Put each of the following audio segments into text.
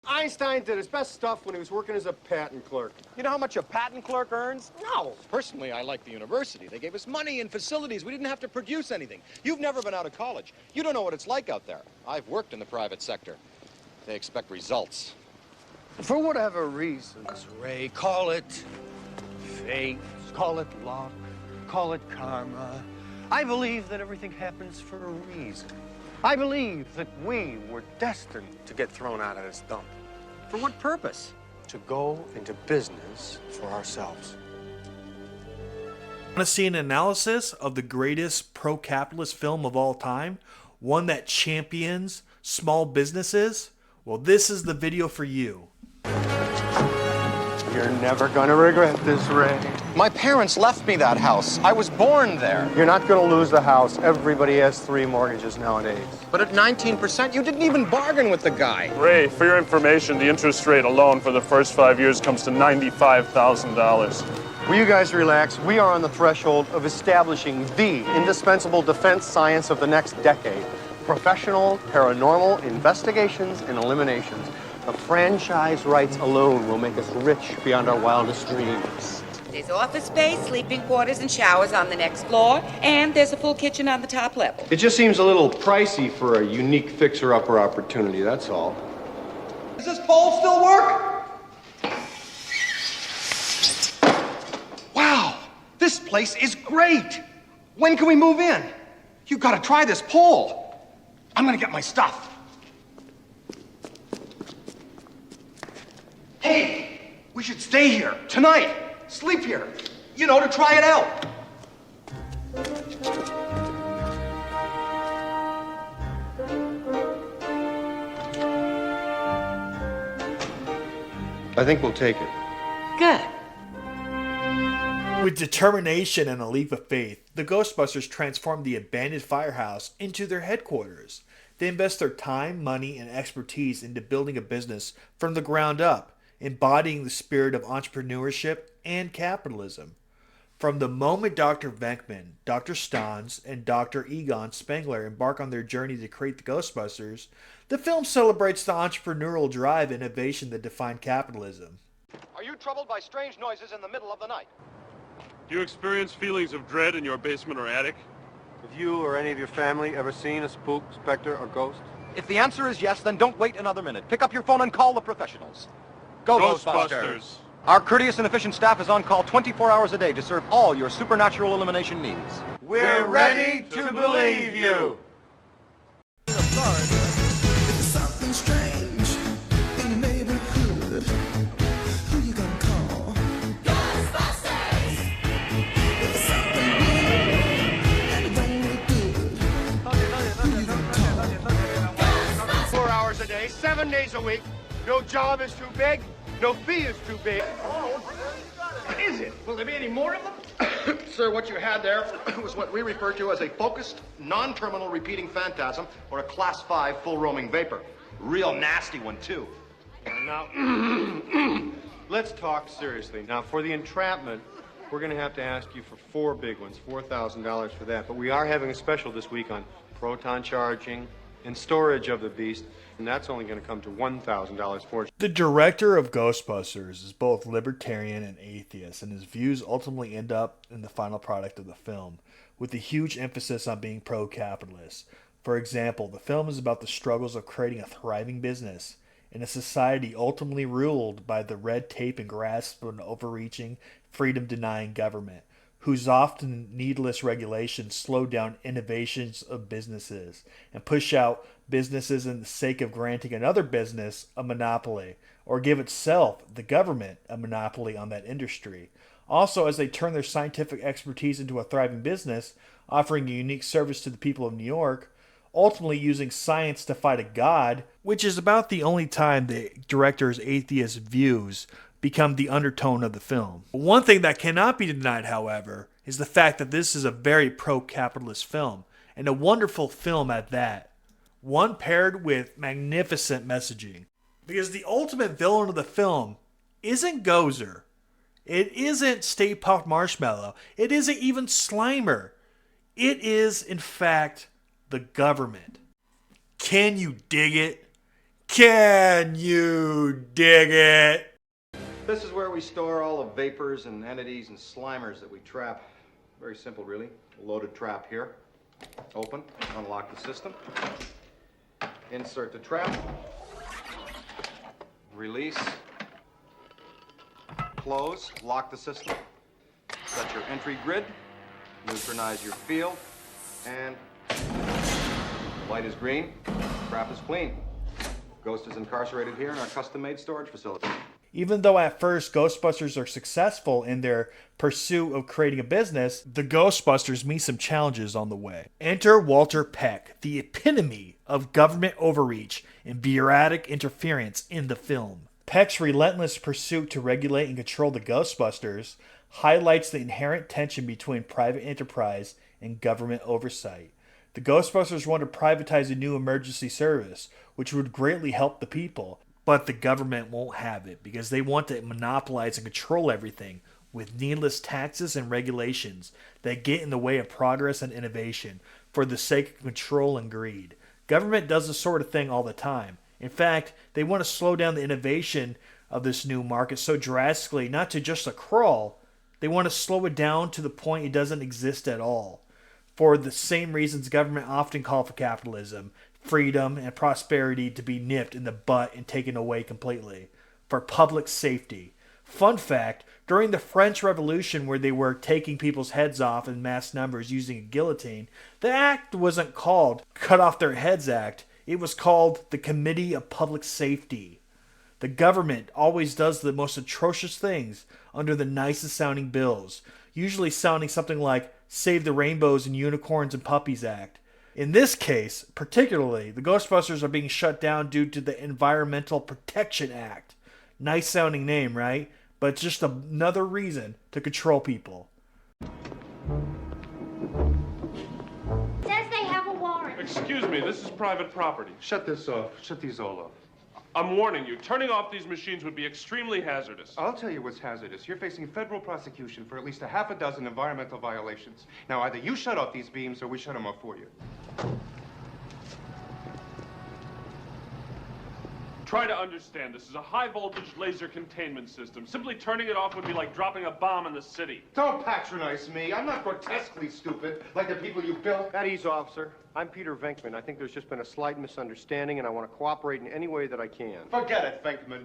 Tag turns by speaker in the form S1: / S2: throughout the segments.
S1: Einstein did his best stuff when he was working as a patent clerk.
S2: You know how much a patent clerk earns?
S1: No.
S2: Personally, I like the university. They gave us money and facilities. We didn't have to produce anything. You've never been out of college. You don't know what it's like out there. I've worked in the private sector. They expect results.
S1: For whatever reasons, Ray, call it fate, call it luck, call it karma. I believe that everything happens for a reason. I believe that we were destined to get thrown out of this dump.
S2: For what purpose?
S1: To go into business for ourselves.
S3: Want to see an analysis of the greatest pro-capitalist film of all time? One that champions small businesses? Well, this is the video for you.
S1: You're never gonna regret this, Ray.
S2: My parents left me that house. I was born there.
S1: You're not gonna lose the house. Everybody has 3 mortgages nowadays.
S2: But at 19%, you didn't even bargain with the guy.
S4: Ray, for your information, the interest rate alone for the first 5 years comes to $95,000.
S1: Will you guys relax? We are on the threshold of establishing the indispensable defense science of the next decade. Professional paranormal investigations and eliminations. The franchise rights alone will make us rich beyond our wildest dreams.
S5: There's office space, sleeping quarters, and showers on the next floor, and there's a full kitchen on the top level.
S1: It just seems a little pricey for a unique fixer-upper opportunity, that's all.
S2: Does this pole still work? Wow, this place is great. When can we move in? You gotta try this pole. I'm gonna get my stuff. Hey, we should stay here tonight. Sleep here. You know, to try it out.
S1: I think we'll take it.
S5: Good.
S3: With determination and a leap of faith, the Ghostbusters transform the abandoned firehouse into their headquarters. They invest their time, money, and expertise into building a business from the ground up, embodying the spirit of entrepreneurship and capitalism. From the moment Dr. Venkman, Dr. Stans, and Dr. Egon Spengler embark on their journey to create the Ghostbusters, the film celebrates the entrepreneurial drive and innovation that define capitalism.
S2: Are you troubled by strange noises in the middle of the night?
S4: Do you experience feelings of dread in your basement or attic?
S1: Have you or any of your family ever seen a spook, specter, or ghost?
S2: If the answer is yes, then don't wait another minute. Pick up your phone and call the professionals. Go Ghostbusters! Our courteous and efficient staff is on call 24 hours a day to serve all your supernatural elimination needs.
S1: We're ready to believe you!
S6: Something strange in the neighborhood. Who you gonna call? Ghostbusters! There's something weird and it don't look good. Who you gonna call? Ghostbusters!
S1: 4 hours a day, 7 days a week. No job is too big, no fee is too big.
S2: Is it? Will there be any more of them? Sir, what you had there was what we refer to as a focused, non-terminal repeating phantasm, or a class 5 full roaming vapor. Real nasty one, too.
S1: Now, let's talk seriously. Now, for the entrapment, we're going to have to ask you for 4 big ones, $4,000 for that. But we are having a special this week on proton charging and storage of the beast, and that's only going to come to $1,000 for it.
S3: The director of Ghostbusters is both libertarian and atheist, and his views ultimately end up in the final product of the film, with a huge emphasis on being pro-capitalist. For example, the film is about the struggles of creating a thriving business in a society ultimately ruled by the red tape and grasp of an overreaching, freedom-denying government, whose often needless regulations slow down innovations of businesses and push out businesses in the sake of granting another business a monopoly, or give itself, the government, a monopoly on that industry. Also, as they turn their scientific expertise into a thriving business, offering a unique service to the people of New York, ultimately using science to fight a god, which is about the only time the director's atheist views become the undertone of the film. One thing that cannot be denied, however, is the fact that this is a very pro-capitalist film, and a wonderful film at that. One paired with magnificent messaging. Because the ultimate villain of the film isn't Gozer. It isn't Stay Puft Marshmallow. It isn't even Slimer. It is, in fact, the government. Can you dig it? Can you dig it?
S2: This is where we store all the vapors and entities and slimers that we trap. Very simple, really. A loaded trap here. Open, unlock the system. Insert the trap. Release. Close, lock the system. Set your entry grid. Neutronize your field. And light is green, trap is clean. Ghost is incarcerated here in our custom-made storage facility.
S3: Even though at first Ghostbusters are successful in their pursuit of creating a business, the Ghostbusters meet some challenges on the way. Enter Walter Peck, the epitome of government overreach and bureaucratic interference in the film. Peck's relentless pursuit to regulate and control the Ghostbusters highlights the inherent tension between private enterprise and government oversight. The Ghostbusters want to privatize a new emergency service, which would greatly help the people. But the government won't have it because they want to monopolize and control everything with needless taxes and regulations that get in the way of progress and innovation for the sake of control and greed. Government does this sort of thing all the time. In fact, they want to slow down the innovation of this new market so drastically, not to just a crawl, they want to slow it down to the point it doesn't exist at all. For the same reasons government often call for capitalism, freedom, and prosperity to be nipped in the butt and taken away completely. For public safety. Fun fact, during the French Revolution where they were taking people's heads off in mass numbers using a guillotine, the act wasn't called Cut Off Their Heads Act. It was called the Committee of Public Safety. The government always does the most atrocious things under the nicest sounding bills, usually sounding something like Save the Rainbows and Unicorns and Puppies Act. In this case, particularly, the Ghostbusters are being shut down due to the Environmental Protection Act. Nice sounding name, right? But it's just another reason to control people.
S7: Says they have a warrant.
S4: Excuse me, this is private property.
S8: Shut this off. Shut these all off.
S4: I'm warning you, turning off these machines would be extremely hazardous.
S8: I'll tell you what's hazardous. You're facing federal prosecution for at least a half a dozen environmental violations. Now, either you shut off these beams or we shut them off for you.
S4: Try to understand, this is a high-voltage laser containment system. Simply turning it off would be like dropping a bomb in the city.
S8: Don't patronize me. I'm not grotesquely stupid like the people you built.
S1: At ease, officer. I'm Peter Venkman. I think there's just been a slight misunderstanding, and I want to cooperate in any way that I can.
S8: Forget it, Venkman.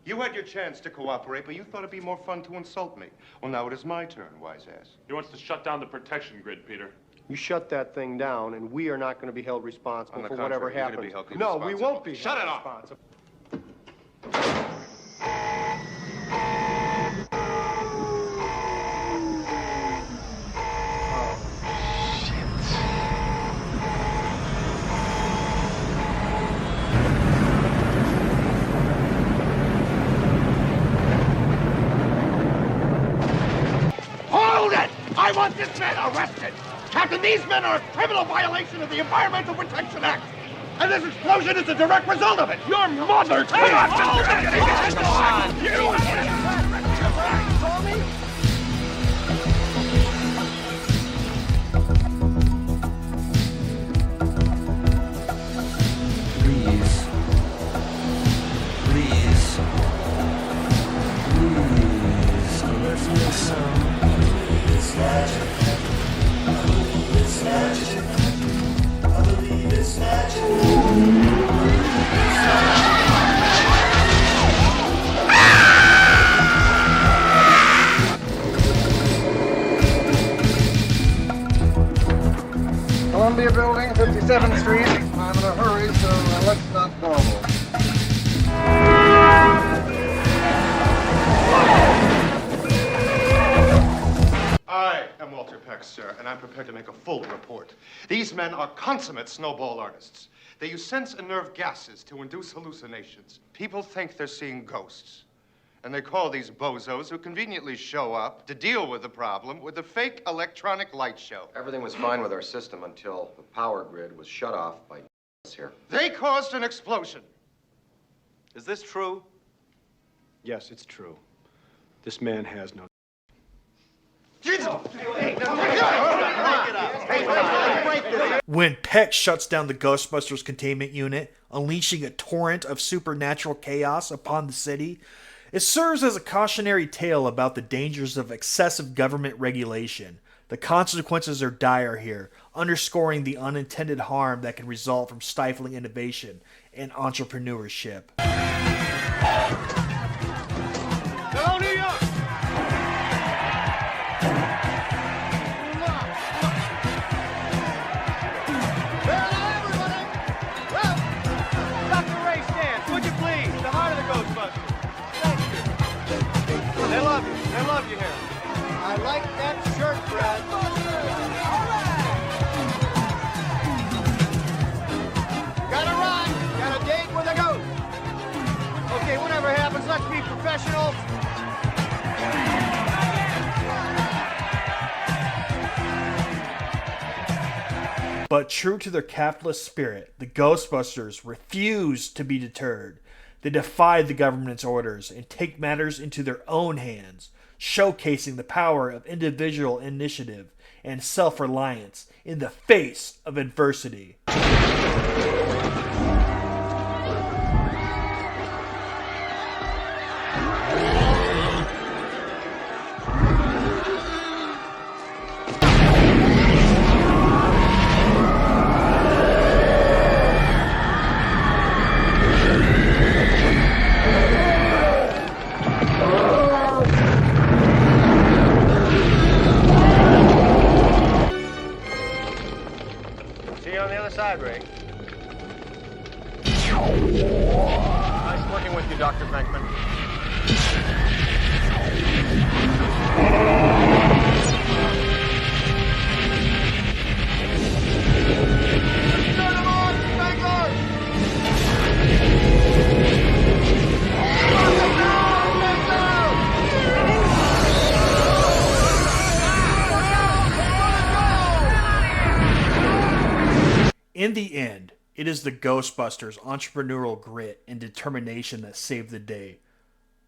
S8: You had your chance to cooperate, but you thought it'd be more fun to insult me. Well, now it is my turn, wise ass.
S4: He wants to shut down the protection grid, Peter.
S1: You shut that thing down, and we are not going to be held responsible for whatever
S8: contrary, you're
S1: happens.
S8: gonna be held
S1: No, we
S8: responsible.
S1: won't be.
S8: Shut it off.
S1: Responsible.
S2: Hold it! I want this man arrested! Captain, these men are a criminal violation of the Environmental Protection Act! And this explosion is a direct result of it! Your mother! Come on!
S9: Columbia Building, 57th Street. I'm in a hurry, so let's not dawdle.
S8: I am Walter Peck, sir, and I'm prepared to make a full report. These men are consummate snowball artists. They use sense and nerve gases to induce hallucinations. People think they're seeing ghosts. And they call these bozos who conveniently show up to deal with the problem with a fake electronic light show.
S2: Everything was fine with our system until the power grid was shut off by here.
S8: They caused an explosion.
S1: Is this true? Yes, it's true. This man has no...
S8: Jesus!
S2: Hey, break this.
S3: When Peck shuts down the Ghostbusters containment unit, unleashing a torrent of supernatural chaos upon the city, it serves as a cautionary tale about the dangers of excessive government regulation. The consequences are dire here, underscoring the unintended harm that can result from stifling innovation and entrepreneurship.
S2: Hello, New York! Well, now, everybody! Well, Dr. Ray Stantz, would you please? The heart of the Ghostbusters. Thank you. They love you. They love you here. I like that shirt, Brad. Gotta run. Got a date with a ghost. Okay, whatever happens, let's be professional.
S3: But true to their capitalist spirit, the Ghostbusters refused to be deterred. They defied the government's orders and take matters into their own hands, showcasing the power of individual initiative and self-reliance in the face of adversity.
S2: See you on the other side, Ray. Nice working with you, Dr. Venkman. Turn them on, Spangler!
S3: In the end, it is the Ghostbusters' entrepreneurial grit and determination that saved the day.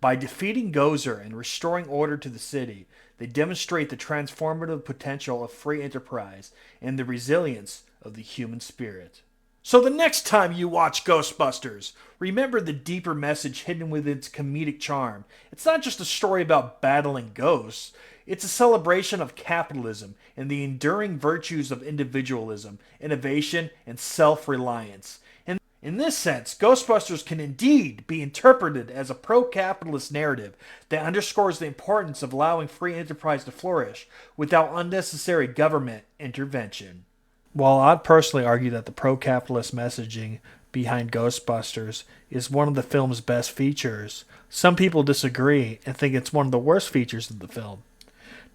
S3: By defeating Gozer and restoring order to the city, they demonstrate the transformative potential of free enterprise and the resilience of the human spirit. So the next time you watch Ghostbusters, remember the deeper message hidden within its comedic charm. It's not just a story about battling ghosts. It's a celebration of capitalism and the enduring virtues of individualism, innovation, and self-reliance. And in this sense, Ghostbusters can indeed be interpreted as a pro-capitalist narrative that underscores the importance of allowing free enterprise to flourish without unnecessary government intervention. While I'd personally argue that the pro-capitalist messaging behind Ghostbusters is one of the film's best features, some people disagree and think it's one of the worst features of the film.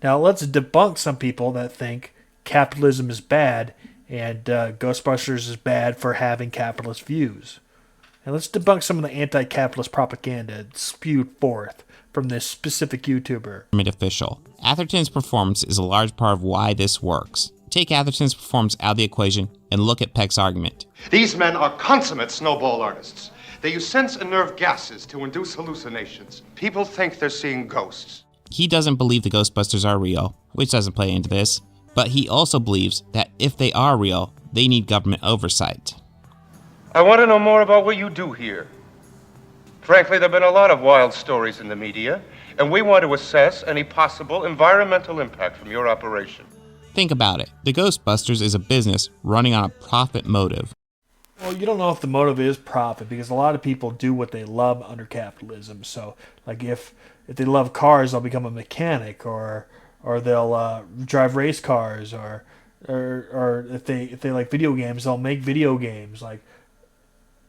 S3: Now let's debunk some people that think capitalism is bad and Ghostbusters is bad for having capitalist views. And let's debunk some of the anti-capitalist propaganda spewed forth from this specific YouTuber.
S10: Official. Atherton's performance is a large part of why this works. Take Atherton's performance out of the equation and look at Peck's argument.
S8: These men are consummate snowball artists. They use sense and nerve gases to induce hallucinations. People think they're seeing ghosts.
S10: He doesn't believe the Ghostbusters are real, which doesn't play into this, but he also believes that if they are real, they need government oversight.
S8: I want to know more about what you do here. Frankly, there have been a lot of wild stories in the media, and we want to assess any possible environmental impact from your operation.
S10: Think about it. The Ghostbusters is a business running on a profit motive.
S3: Well, you don't know if the motive is profit because a lot of people do what they love under capitalism. So, like if they love cars, they'll become a mechanic, or they'll drive race cars, or if they like video games, they'll make video games. Like,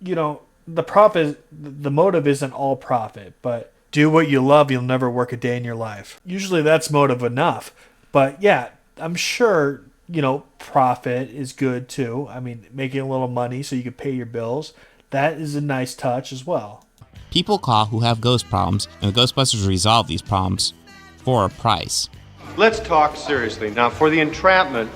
S3: you know, the motive isn't all profit, but do what you love, you'll never work a day in your life. Usually that's motive enough. But yeah, I'm sure, you know, profit is good too. I mean, making a little money so you can pay your bills, that is a nice touch as well.
S10: People call who have ghost problems, and the Ghostbusters resolve these problems for a price.
S1: Let's talk seriously. Now, for the entrapment,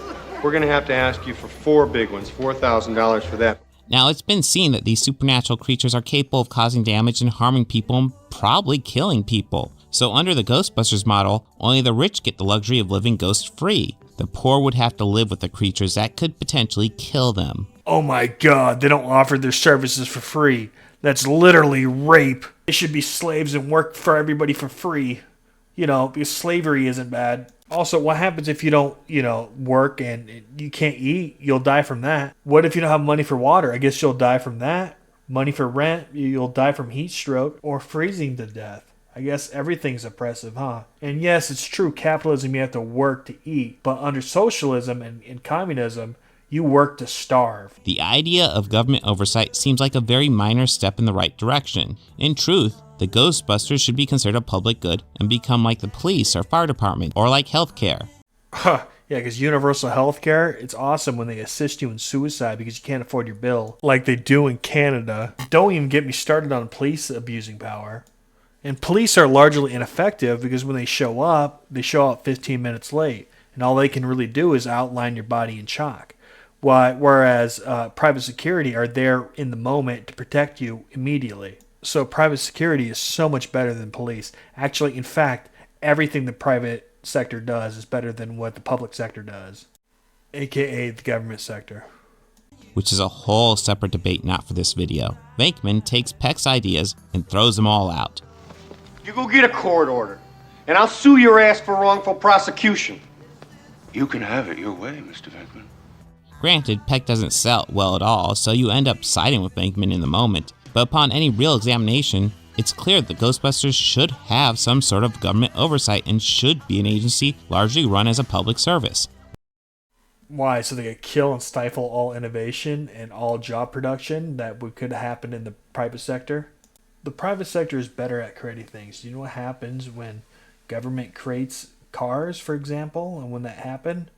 S1: we're going to have to ask you for 4 big ones, $4,000 for that.
S10: Now, it's been seen that these supernatural creatures are capable of causing damage and harming people and probably killing people. So under the Ghostbusters model, only the rich get the luxury of living ghost-free. The poor would have to live with the creatures that could potentially kill them.
S3: Oh my god, they don't offer their services for free. That's literally rape. They should be slaves and work for everybody for free. Because slavery isn't bad. Also, what happens if you don't, work and you can't eat? You'll die from that. What if you don't have money for water? I guess you'll die from that. Money for rent, you'll die from heat stroke or freezing to death. I guess everything's oppressive, huh? And yes, it's true, capitalism, you have to work to eat. But under socialism and communism, you work to starve.
S10: The idea of government oversight seems like a very minor step in the right direction. In truth, the Ghostbusters should be considered a public good and become like the police or fire department or like healthcare.
S3: Huh. Yeah, because universal healthcare, it's awesome when they assist you in suicide because you can't afford your bill, like they do in Canada. Don't even get me started on police abusing power. And police are largely ineffective because when they show up 15 minutes late. And all they can really do is outline your body in chalk. Whereas private security are there in the moment to protect you immediately. So private security is so much better than police. Actually, in fact, everything the private sector does is better than what the public sector does. AKA the government sector.
S10: Which is a whole separate debate not for this video. Venkman takes Peck's ideas and throws them all out.
S2: You go get a court order, and I'll sue your ass for wrongful prosecution.
S11: You can have it your way, Mr. Venkman.
S10: Granted, Peck doesn't sell well at all, so you end up siding with Venkman in the moment. But upon any real examination, it's clear that Ghostbusters should have some sort of government oversight and should be an agency largely run as a public service.
S3: Why? So they could kill and stifle all innovation and all job production that could happen in the private sector? The private sector is better at creating things. Do you know what happens when government creates cars, for example? And when that happened,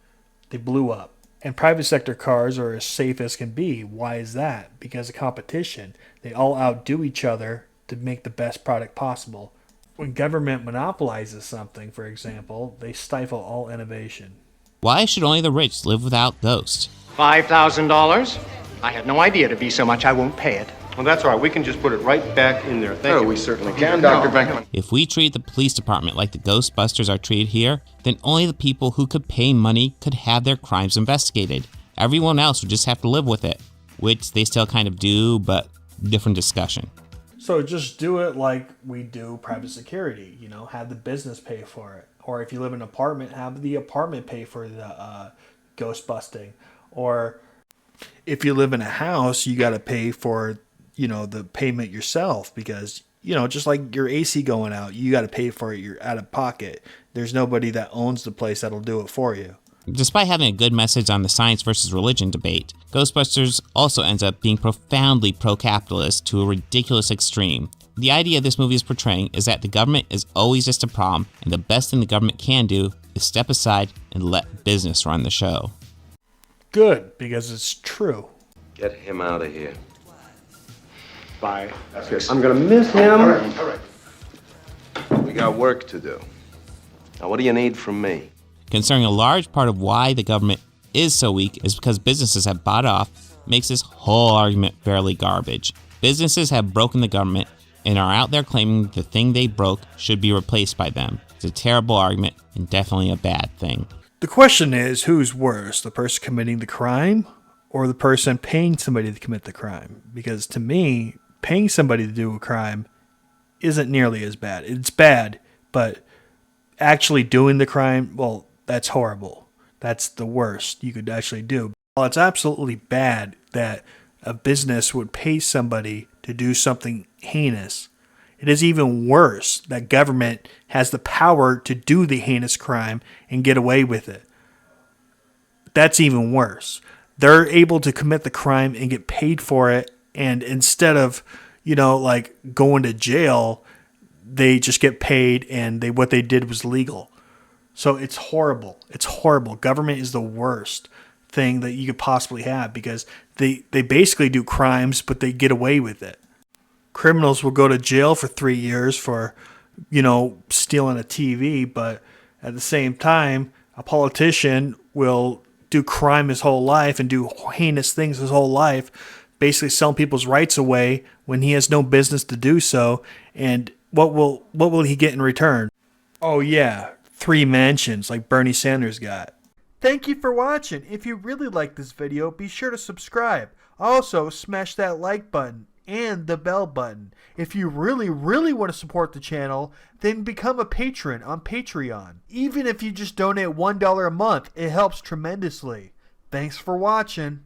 S3: they blew up. And private sector cars are as safe as can be. Why is that? Because of competition. They all outdo each other to make the best product possible. When government monopolizes something, for example, they stifle all innovation.
S10: Why should only the rich live without ghosts?
S2: $5,000? I had no idea it'd be so much. I won't pay it.
S1: Well, that's all right. We can just put it right back in there. Thank you.
S2: We certainly can, Dr. Venkman.
S10: If we treat the police department like the Ghostbusters are treated here, then only the people who could pay money could have their crimes investigated. Everyone else would just have to live with it, which they still kind of do, but different discussion.
S3: So just do it like we do private security, have the business pay for it. Or if you live in an apartment, have the apartment pay for the ghost busting. Or if you live in a house, you got to pay for, the payment yourself because, just like your AC going out, you got to pay for it. You're out of pocket. There's nobody that owns the place that'll do it for you.
S10: Despite having a good message on the science versus religion debate, Ghostbusters also ends up being profoundly pro-capitalist to a ridiculous extreme. The idea this movie is portraying is that the government is always just a problem, and the best thing the government can do is step aside and let business run the show.
S3: Good, because it's true.
S11: Get him out of here.
S2: Bye. That's good. I'm gonna miss him.
S11: All right. We got work to do. Now, what do you need from me?
S10: Concerning a large part of why the government is so weak is because businesses have bought off, makes this whole argument fairly garbage. Businesses have broken the government and are out there claiming the thing they broke should be replaced by them. It's a terrible argument and definitely a bad thing.
S3: The question is, who's worse, the person committing the crime or the person paying somebody to commit the crime? Because to me, paying somebody to do a crime isn't nearly as bad. It's bad, but actually doing the crime, well, that's horrible. That's the worst you could actually do. Well, it's absolutely bad that a business would pay somebody to do something heinous. It is even worse that government has the power to do the heinous crime and get away with it. That's even worse. They're able to commit the crime and get paid for it, and instead of, going to jail, they just get paid and what they did was legal. So it's horrible. It's horrible. Government is the worst thing that you could possibly have because they basically do crimes, but they get away with it. Criminals will go to jail for 3 years for, stealing a TV, but at the same time, a politician will do crime his whole life and do heinous things his whole life, basically selling people's rights away when he has no business to do so. And what will he get in return? Oh yeah, 3 mansions like Bernie Sanders got. Thank you for watching. If you really like this video, be sure to subscribe. Also, smash that like button and the bell button. If you really want to support the channel, then become a patron on Patreon. Even if you just donate $1 a month, it helps tremendously. Thanks for watching.